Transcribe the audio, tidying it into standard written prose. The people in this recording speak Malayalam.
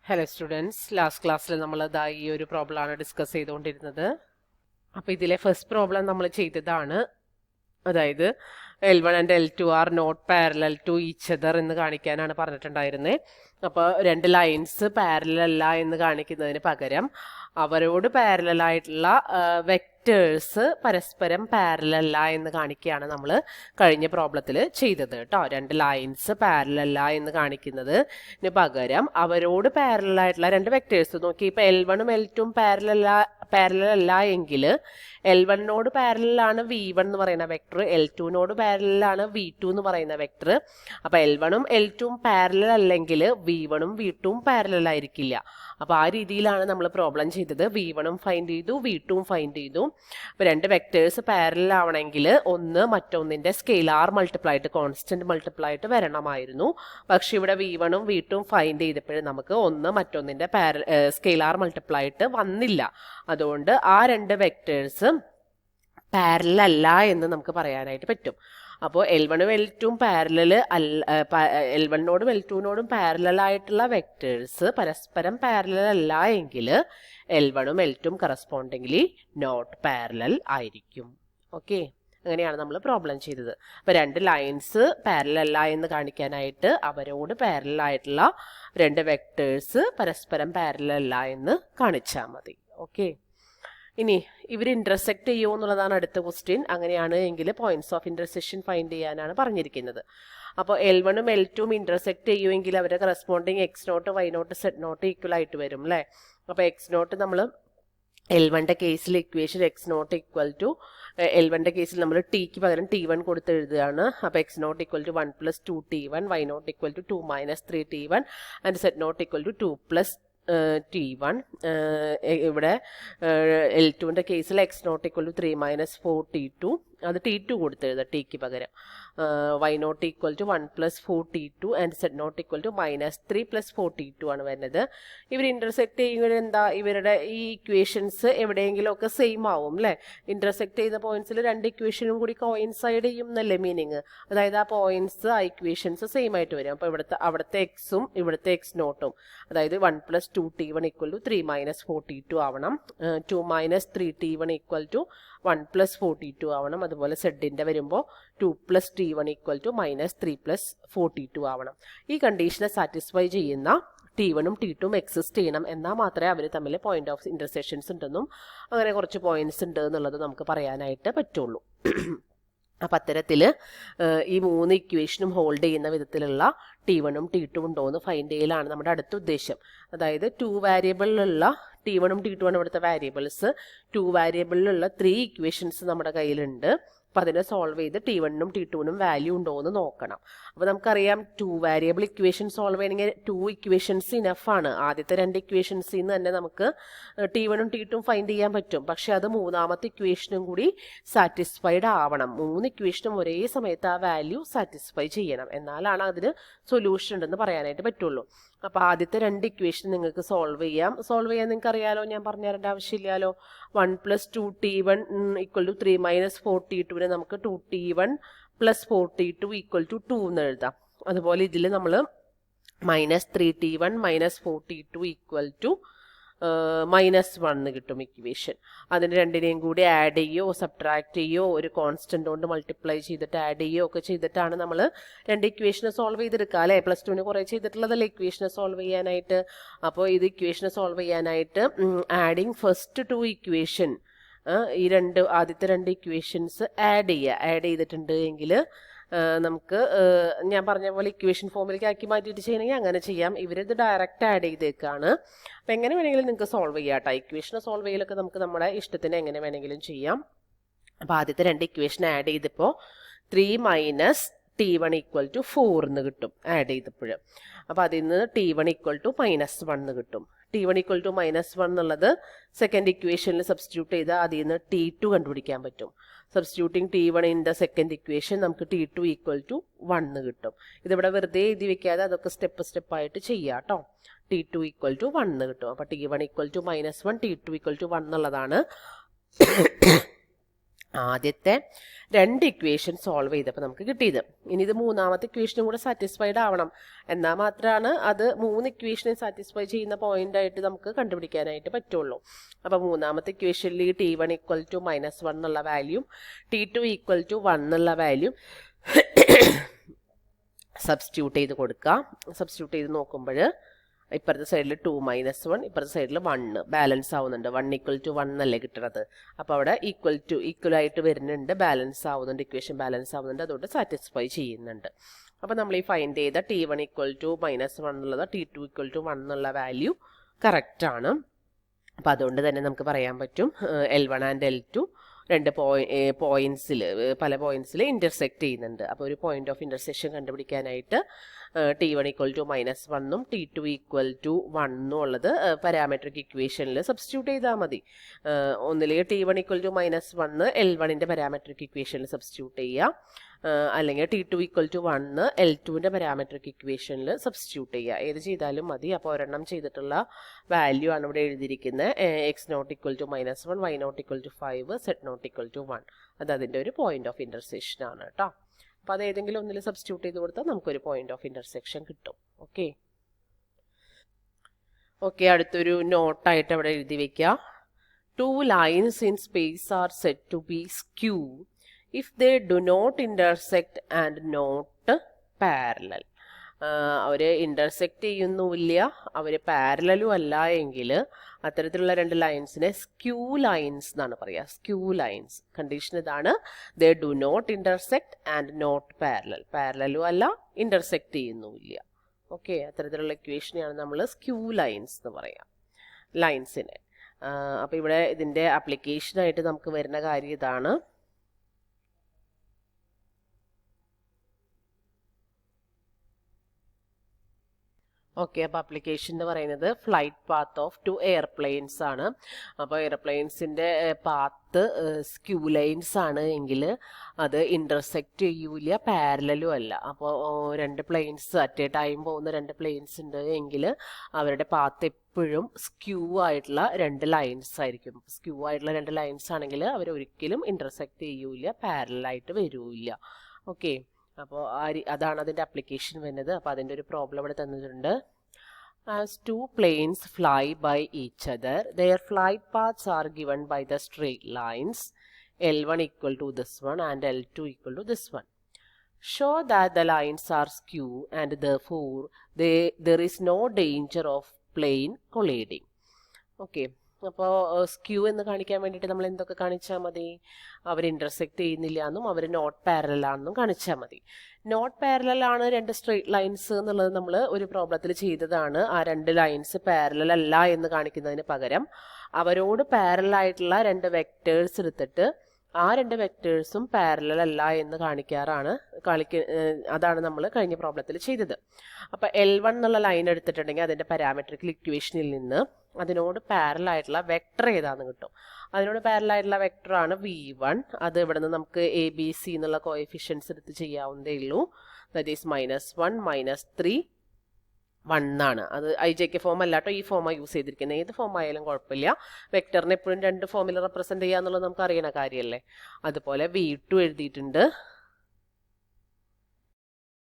ഹലോ സ്റ്റുഡൻസ്, ലാസ്റ്റ് ക്ലാസ്സിൽ നമ്മൾ ഈ ഒരു പ്രോബ്ലമാണ് ഡിസ്കസ് ചെയ്തുകൊണ്ടിരുന്നത്. അപ്പോൾ ഇതിലെ ഫസ്റ്റ് പ്രോബ്ലം നമ്മൾ ചെയ്തതാണ്. അതായത് L1 and L2 are not parallel to each other എന്ന് കാണിക്കാനാണ് പറഞ്ഞിട്ടുണ്ടായിരുന്നത്. അപ്പോൾ രണ്ട് ലൈൻസ് പാരലൽ അല്ല എന്ന് കാണിക്കുന്നതിന് പകരം അവരോട് പാരലൽ ആയിട്ടുള്ള വെക്റ്റേഴ്സ് പരസ്പരം പാരലൽ അല്ല എന്ന് കാണിക്കുകയാണ് നമ്മൾ കഴിഞ്ഞ പ്രോബ്ലത്തിൽ ചെയ്തത് കേട്ടോ. രണ്ട് ലൈൻസ് പാരലൽ അല്ല എന്ന് കാണിക്കുന്നതിന് പകരം അവരോട് പാരലൽ ആയിട്ടുള്ള രണ്ട് വെക്റ്റേഴ്സ് നോക്കി. ഇപ്പോൾ L1ഉം L2ഉം പാരലൽ അല്ല എങ്കിൽ L1നോട് പാരലാണ് V1 എന്ന് പറയുന്ന വെക്ടർ, L2നോട് പാരലാണ് V2 എന്ന് പറയുന്ന വെക്ടർ. അപ്പോൾ L1ഉം L2ഉം പാരലൽ അല്ലെങ്കിൽ V1ഉം V2ഉം പാരലൽ ആയിരിക്കില്ല. അപ്പോൾ ആ രീതിയിലാണ് നമ്മൾ പ്രോബ്ലം ചെയ്തത്. V1ഉം ഫൈൻഡ് ചെയ്തു, V2ഉം ഫൈൻഡ് ചെയ്തു. അപ്പോൾ രണ്ട് വെക്ടേഴ്സ് പാരലൽ ആവണമെങ്കിൽ ഒന്ന് മറ്റൊന്നിൻ്റെ സ്കെയിലാർ മൾട്ടിപ്ലൈ കോൺസ്റ്റന്റ് മൾട്ടിപ്ലൈ ആയിട്ട് വരണമായിരുന്നു. പക്ഷെ ഇവിടെ V1ഉം V2ഉം ഫൈൻഡ് ചെയ്തപ്പോഴും നമുക്ക് ഒന്ന് മറ്റൊന്നിൻ്റെ സ്കെയിലാർ മൾട്ടിപ്ലൈ ആയിട്ട് വന്നില്ല. അതുകൊണ്ട് ആ രണ്ട് വെക്ടേഴ്സ് പാരലൽ അല്ല എന്ന് നമുക്ക് പറയാനായിട്ട് പറ്റും. അപ്പോൾ L1ഉം L2ഉം പാരലൽ അല്ല, L1നോടും L2നോടും പാരലൽ ആയിട്ടുള്ള വെക്ടേഴ്സ് പരസ്പരം പാരലൽ അല്ല എങ്കിൽ L1ഉം L2ഉം കറസ്പോണ്ടിംഗ്ലി നോട്ട് പാരലൽ ആയിരിക്കും. ഓക്കെ, അങ്ങനെയാണ് നമ്മൾ പ്രോബ്ലം ചെയ്തത്. അപ്പോൾ രണ്ട് ലൈൻസ് പാരലൽ അല്ല എന്ന് കാണിക്കാനായിട്ട് അവരോട് പാരലൽ ആയിട്ടുള്ള രണ്ട് വെക്ടേഴ്സ് പരസ്പരം പാരലൽ അല്ല എന്ന് കാണിച്ചാൽ മതി. ഓക്കെ, ഇനി ഇവർ ഇന്റർസെക്ട് ചെയ്യുമോ എന്നുള്ളതാണ് അടുത്ത ക്വസ്റ്റ്യൻ. അങ്ങനെയാണ് എങ്കിൽ പോയിന്റ്സ് ഓഫ് ഇന്റർസെക്ഷൻ ഫൈൻഡ് ചെയ്യാനാണ് പറഞ്ഞിരിക്കുന്നത്. അപ്പോൾ L1ഉം L2ഉം ഇന്റർസെക്ട് ചെയ്യുമെങ്കിൽ അവരുടെ corresponding X0 Y0 Z0 equal ആയിട്ട് വരും അല്ലേ. അപ്പോൾ X0 നമ്മൾ L1ന്റെ കേസിൽ ഇക്വേഷൻ X0 ഈക്വൽ ടു L1ന്റെ കേസിൽ നമ്മൾ ടിക്ക് പകരം T1 കൊടുത്ത് എഴുതുകയാണ്. അപ്പോൾ X0 equal to 1 + 2T1, Y0 equal to 2 - 3T1 and Z0 equal to 2 + T1. ഇവിടെ L2ന്റെ കേസിൽ X0 ഈക്വൽ ടു 3 - 4T2, അത് T2 കൊടുത്ത് എഴുതാം ടിക്ക് പകരം. Y0 equal to 1 + 4T2 and Z0 equal to -3 + 4T2 ആണ് വരുന്നത്. ഇവർ ഇന്റർസെക്ട് ചെയ്യുമ്പോൾ എന്താ, ഇവരുടെ ഈ ഇക്വേഷൻസ് എവിടെയെങ്കിലും ഒക്കെ സെയിം ആവും അല്ലേ. ഇന്റർസെക്ട് ചെയ്യുന്ന പോയിന്റ്സിൽ രണ്ട് ഇക്വേഷനും കൂടി കോയിൻസൈഡ് ചെയ്യും എന്നല്ലേ മീനിങ്. അതായത് ആ പോയിന്റ്സ് ആ ഇക്വേഷൻസ് സെയിം ആയിട്ട് വരും. അപ്പോൾ അവിടുത്തെ എക്സും ഇവിടുത്തെ X0ഉം, അതായത് 1 + 2T1 ഈക്വൽ ടു 3 - 4T2 ആവണം. 2 - 3T1 ഈക്വൽ ടു 1 + 4T2 ആവണം. അതുപോലെ സെഡിൻ്റെ വരുമ്പോൾ 2 + T1 ഈക്വൽ ടു -3 + 4T2 ആവണം. ഈ കണ്ടീഷനെ സാറ്റിസ്ഫൈ ചെയ്യുന്ന T1ഉം T2ഉം എക്സിസ്റ്റ് ചെയ്യണം. എന്നാൽ മാത്രമേ അവർ തമ്മിൽ പോയിന്റ് ഓഫ് ഇന്റർസെക്ഷൻസ് ഉണ്ടെന്നും അങ്ങനെ കുറച്ച് പോയിന്റ്സ് ഉണ്ട് എന്നുള്ളത് നമുക്ക് പറയാനായിട്ട് പറ്റുള്ളൂ. അപ്പം അത്തരത്തിൽ ഈ മൂന്ന് ഇക്വേഷനും ഹോൾഡ് ചെയ്യുന്ന വിധത്തിലുള്ള T1ഉം T2ഉം ഉണ്ടോ എന്ന് ഫൈൻഡ് ചെയ്യലാണ് നമ്മുടെ അടുത്ത ഉദ്ദേശം. അതായത് 2 വേരിയബിളിലുള്ള T1ഉം T2ഉം ആണ് ഇവിടുത്തെ വേരിയബിൾസ്. 2 വേരിയബിളിലുള്ള 3 ഇക്വേഷൻസ് നമ്മുടെ കയ്യിലുണ്ട്. അപ്പം അതിനെ സോൾവ് ചെയ്ത് T1ഉം T2ഉം വാല്യൂ ഉണ്ടോ എന്ന് നോക്കണം. അപ്പോൾ നമുക്കറിയാം 2 വേരിയബിൾ ഇക്വേഷൻ സോൾവ് ചെയ്യണമെങ്കിൽ 2 ഇക്വേഷൻസ് ഇനഫാണ്. ആദ്യത്തെ രണ്ട് ഇക്വേഷൻസിൽ നിന്ന് തന്നെ നമുക്ക് T1ഉം T2ഉം ഫൈൻഡ് ചെയ്യാൻ പറ്റും. പക്ഷെ അത് മൂന്നാമത്തെ ഇക്വേഷനും കൂടി സാറ്റിസ്ഫൈഡ് ആവണം. 3 ഇക്വേഷനും ഒരേ സമയത്ത് ആ വാല്യൂ സാറ്റിസ്ഫൈ ചെയ്യണം. എന്നാലാണ് അതിന് സൊല്യൂഷൻ ഉണ്ടെന്ന് പറയാനായിട്ട് പറ്റുള്ളൂ. അപ്പോൾ ആദ്യത്തെ രണ്ട് ഇക്വേഷൻ നിങ്ങൾക്ക് സോൾവ് ചെയ്യാൻ നിങ്ങൾക്ക് അറിയാലോ, ഞാൻ പറഞ്ഞു തരേണ്ട ആവശ്യമില്ലല്ലോ. 1 + 2T1 ഈക്വൽ ടു 3 - 4T2 നമുക്ക് 2T1 + 4T2 ഈക്വൽ ടു 2 എന്ന് എഴുതാം. അതുപോലെ ഇതിൽ നമ്മൾ -3T1 - 4T2 ഈക്വൽ ടു -1 കിട്ടും ഇക്വേഷൻ. അതിന് രണ്ടിനെയും കൂടി ആഡ് ചെയ്യോ സബ്ട്രാക്ട് ചെയ്യോ ഒരു കോൺസ്റ്റന്റ് കൊണ്ട് മൾട്ടിപ്ലൈ ചെയ്തിട്ട് ആഡ് ചെയ്യോ ഒക്കെ ചെയ്തിട്ടാണ് നമ്മൾ രണ്ട് ഇക്വേഷനെ സോൾവ് ചെയ്തെടുക്കുക അല്ലേ. +2 കുറേ ചെയ്തിട്ടുള്ളതല്ലേ ഇക്വേഷനെ സോൾവ് ചെയ്യാനായിട്ട്. അപ്പോൾ ഇത് ഇക്വേഷനെ സോൾവ് ചെയ്യാനായിട്ട് ആഡിങ് ഫസ്റ്റ് 2 ഇക്വേഷൻ, ഈ ആദ്യത്തെ രണ്ട് ഇക്വേഷൻസ് ആഡ് ചെയ്തിട്ടുണ്ട് എങ്കിൽ നമുക്ക് ഞാൻ പറഞ്ഞ പോലെ ഇക്വേഷൻ ഫോമിലേക്ക് ആക്കി മാറ്റിയിട്ട് ചെയ്യണമെങ്കിൽ അങ്ങനെ ചെയ്യാം. ഇവരിത് ഡയറക്റ്റ് ആഡ് ചെയ്തേക്കാണ്. അപ്പം എങ്ങനെ വേണമെങ്കിലും നിങ്ങൾക്ക് സോൾവ് ചെയ്യാം കേട്ടോ. ഇക്വേഷനെ സോൾവ് ചെയ്യലൊക്കെ നമുക്ക് നമ്മുടെ ഇഷ്ടത്തിന് എങ്ങനെ വേണമെങ്കിലും ചെയ്യാം. അപ്പോൾ ആദ്യത്തെ രണ്ട് ഇക്വേഷൻ ആഡ് ചെയ്തപ്പോൾ 3 - T1 ഈക്വൽ ടു 4 എന്ന് കിട്ടും ആഡ് ചെയ്തപ്പോൾ. അപ്പോൾ അതിൽ നിന്ന് T1 ഈക്വൽ ടു -1 എന്ന് കിട്ടും. T1 ഈക്വൽ ടു -1 എന്നുള്ളത് സെക്കൻഡ് ഇക്വേഷനിൽ സബ്സ്റ്റിറ്റ്യൂട്ട് ചെയ്താൽ അതിൽ നിന്ന് T2 കണ്ടുപിടിക്കാൻ പറ്റും. Substituting T1 in the second equation നമുക്ക് T2 ഈക്വൽ ടു 1 എന്ന് കിട്ടും. ഇതിവിടെ വെറുതെ എഴുതി വെക്കാതെ അതൊക്കെ സ്റ്റെപ്പായിട്ട് ചെയ്യാം കേട്ടോ. T2 ഈക്വൽ ടു 1 എന്ന് കിട്ടും. അപ്പോൾ T1 equal to -1, T2 equal to 1 എന്നുള്ളതാണ് ആദ്യത്തെ 2 ഇക്വേഷൻ സോൾവ് ചെയ്തപ്പോൾ നമുക്ക് കിട്ടിയത്. ഇനി ഇത് മൂന്നാമത്തെ ഇക്വേഷനും കൂടെ സാറ്റിസ്ഫൈഡ് ആവണം, എന്നാൽ മാത്രമാണ് അത് 3 ഇക്വേഷനെ സാറ്റിസ്ഫൈ ചെയ്യുന്ന പോയിന്റ് ആയിട്ട് നമുക്ക് കണ്ടുപിടിക്കാനായിട്ട് പറ്റുള്ളൂ. അപ്പോൾ മൂന്നാമത്തെ ഇക്വേഷനിൽ T1 ഈക്വൽ ടു -1 എന്നുള്ള വാല്യൂ, T2 ഈക്വൽ ടു 1 എന്നുള്ള വാല്യൂ സബ്സ്റ്റിറ്റ്യൂട്ട് ചെയ്ത് കൊടുക്കുക. സബ്സ്റ്റിറ്റ്യൂട്ട് ചെയ്ത് നോക്കുമ്പോൾ ഇപ്പുറത്തെ സൈഡിൽ 2 -1, ഇപ്പുറത്തെ സൈഡിൽ 1 ബാലൻസ് ആവുന്നുണ്ട്. 1 ഈക്വൽ ടു 1 എന്നല്ലേ കിട്ടുന്നത്. അപ്പോൾ അവിടെ ഈക്വൽ ആയിട്ട് വരുന്നുണ്ട്, ബാലൻസ് ആവുന്നുണ്ട്, ഇക്വേഷൻ ബാലൻസ് ആവുന്നുണ്ട്, അതുകൊണ്ട് സാറ്റിസ്ഫൈ ചെയ്യുന്നുണ്ട്. അപ്പോൾ നമ്മൾ ഈ ഫൈൻഡ് ചെയ്ത T1 ഈക്വൽ ടു -1 എന്നുള്ളത് T2 ഈക്വൽ ടു 1 എന്നുള്ള വാല്യൂ കറക്റ്റ് ആണ്. അപ്പോൾ അതുകൊണ്ട് തന്നെ നമുക്ക് പറയാൻ പറ്റും L1 ആൻഡ് L2 രണ്ട് പോയിന്റ്സിൽ പല പോയിന്റ്സിൽ ഇൻ്റർസെക്റ്റ് ചെയ്യുന്നുണ്ട്. അപ്പോൾ ഒരു പോയിന്റ് ഓഫ് ഇൻ്റർസെക്ഷൻ കണ്ടുപിടിക്കാനായിട്ട് T1 equal to -1 T2 equal to 1 ഉള്ളത് പാരാമെട്രിക് ഇക്വേഷനിൽ സബ്സ്റ്റിറ്റ്യൂട്ട് ചെയ്താൽ മതി. ഒന്നില്ലെങ്കിൽ T1 ഈക്വൽ ടു -1 L1ൻ്റെ പാരാമെട്രിക് ഇക്വേഷനിൽ സബ്സ്റ്റിറ്റ്യൂട്ട് ചെയ്യുക, അല്ലെങ്കിൽ T2 ഈക്വൽ ടു 1 L2ൻ്റെ പാരാമെട്രിക് ഇക്വേഷനിൽ സബ്സ്റ്റിറ്റ്യൂട്ട് ചെയ്യുക. ഏത് ചെയ്താലും മതി. അപ്പോൾ ഒരെണ്ണം ചെയ്തിട്ടുള്ള വാല്യൂ ആണ് ഇവിടെ എഴുതിയിരിക്കുന്നത്. x0 equal to -1, y0 equal to 5, z0 equal to 1. അത് അതിൻ്റെ ഒരു പോയിന്റ് ഓഫ് ഇൻ്റർസെക്ഷൻ ആണ് കേട്ടോ. അപ്പോൾ അത് ഏതെങ്കിലും ഒന്നിൽ സബ്സ്റ്റിറ്റ്യൂട്ട് ചെയ്ത് കൊടുത്താൽ നമുക്കൊരു പോയിന്റ് ഓഫ് ഇൻ്റർസെക്ഷൻ കിട്ടും. ഓക്കെ, അടുത്തൊരു നോട്ടായിട്ട് അവിടെ എഴുതി വെക്കുക. 2 lines in space are said to be skew if they do not intersect and not parallel. അവർ ഇൻ്റർസെക്റ്റ് ചെയ്യുന്നുമില്ല, അവർ പാരലലും അല്ല എങ്കിൽ അത്തരത്തിലുള്ള 2 ലൈൻസിനെ സ്ക്യൂ ലൈൻസ് എന്നാണ് പറയുക. സ്ക്യൂ ലൈൻസ് കണ്ടീഷൻ ഇതാണ്, they do not intersect and not parallel. പാരലലും അല്ല, ഇൻ്റർസെക്റ്റ് ചെയ്യുന്നുമില്ല. ഓക്കെ, അത്തരത്തിലുള്ള ഇക്വേഷനെയാണ് നമ്മൾ സ്ക്യൂ ലൈൻസ് എന്ന് പറയാം, ലൈൻസിനെ. അപ്പോൾ ഇവിടെ ഇതിൻ്റെ ആപ്ലിക്കേഷനായിട്ട് നമുക്ക് വരുന്ന കാര്യം ഇതാണ്. ഓക്കെ, അപ്പോൾ ആപ്ലിക്കേഷൻ എന്ന് പറയുന്നത് ഫ്ലൈറ്റ് പാത്ത് ഓഫ് 2 എയർപ്ലെയിൻസ് ആണ്. അപ്പോൾ എയർപ്ലെയിൻസിൻ്റെ പാത്ത് സ്ക്യൂ ലൈൻസ് ആണ് എങ്കിൽ അത് ഇൻ്റർസെക്റ്റ് ചെയ്യൂല, പാരലലും അല്ല. അപ്പോൾ 2 പ്ലെയിൻസ് അറ്റ് എ ടൈം പോകുന്ന 2 പ്ലെയിൻസ് ഉണ്ട് എങ്കിൽ അവരുടെ പാത്ത് എപ്പോഴും സ്ക്യൂ ആയിട്ടുള്ള 2 ലൈൻസ് ആയിരിക്കും. സ്ക്യൂ ആയിട്ടുള്ള 2 ലൈൻസ് ആണെങ്കിൽ അവർ ഒരിക്കലും ഇൻ്റർസെക്റ്റ് ചെയ്യൂല, പാരലായിട്ട് വരൂല്ല. ഓക്കെ, അപ്പോൾ അതാണ് അതിൻ്റെ ആപ്ലിക്കേഷൻ വരുന്നത്. അപ്പോൾ അതിൻ്റെ ഒരു പ്രോബ്ലം ഇവിടെ തന്നിട്ടുണ്ട്. As 2 planes fly by each other, their flight paths are given by the straight lines L1 equal to this one and L2 equal to this one. Show that the lines are skew and therefore there is no danger of plane colliding. Okay. അപ്പോൾ സ്ക്യൂ എന്ന് കാണിക്കാൻ വേണ്ടിയിട്ട് നമ്മൾ എന്തൊക്കെ കാണിച്ചാൽ മതി? അവർ ഇൻ്റർസെക്റ്റ് ചെയ്യുന്നില്ല എന്നും അവർ നോട്ട് പാരലൽ ആണെന്നും കാണിച്ചാൽ മതി. നോട്ട് പാരലൽ ആണ് 2 സ്ട്രെയിറ്റ് ലൈൻസ് എന്നുള്ളത് നമ്മൾ ഒരു പ്രോബ്ലത്തിൽ ചെയ്തതാണ്. ആ 2 ലൈൻസ് പാരലൽ അല്ല എന്ന് കാണിക്കുന്നതിന് പകരം അവരോട് പാരലൽ ആയിട്ടുള്ള 2 വെക്ടേഴ്സ് എടുത്തിട്ട് ആ 2 വെക്ടേഴ്സും പാരലൽ അല്ല എന്ന് അതാണ് നമ്മൾ കഴിഞ്ഞ പ്രോബ്ലത്തിൽ ചെയ്തത്. അപ്പോൾ L1 എന്നുള്ള ലൈൻ എടുത്തിട്ടുണ്ടെങ്കിൽ അതിൻ്റെ പാരാമെട്രിക് ഇക്വേഷനിൽ നിന്ന് അതിനോട് പാരലൽ ആയിട്ടുള്ള വെക്ടർ ഏതാന്ന് കിട്ടും. അതിനോട് പാരലൽ ആയിട്ടുള്ള വെക്ടറാണ് V1. അത് ഇവിടെ നിന്ന് നമുക്ക് ABC എന്നുള്ള കോഎഫിഷ്യൻസ് എടുത്ത് ചെയ്യാവുന്നതേ ഉള്ളൂ. ദാറ്റ് ഈസ് -1, -3, 1 ആണ്. അത് IJK ഫോം അല്ലാട്ടോ, ഈ ഫോമാണ് യൂസ് ചെയ്തിരിക്കുന്നത്. ഏത് ഫോം ആയാലും കുഴപ്പമില്ല. വെക്ടറിനെ എപ്പോഴും 2 ഫോമിൽ റെപ്രസെൻറ്റ് ചെയ്യുക എന്നുള്ളത് നമുക്ക് അറിയണ കാര്യമല്ലേ. അതുപോലെ V2 എഴുതിയിട്ടുണ്ട്.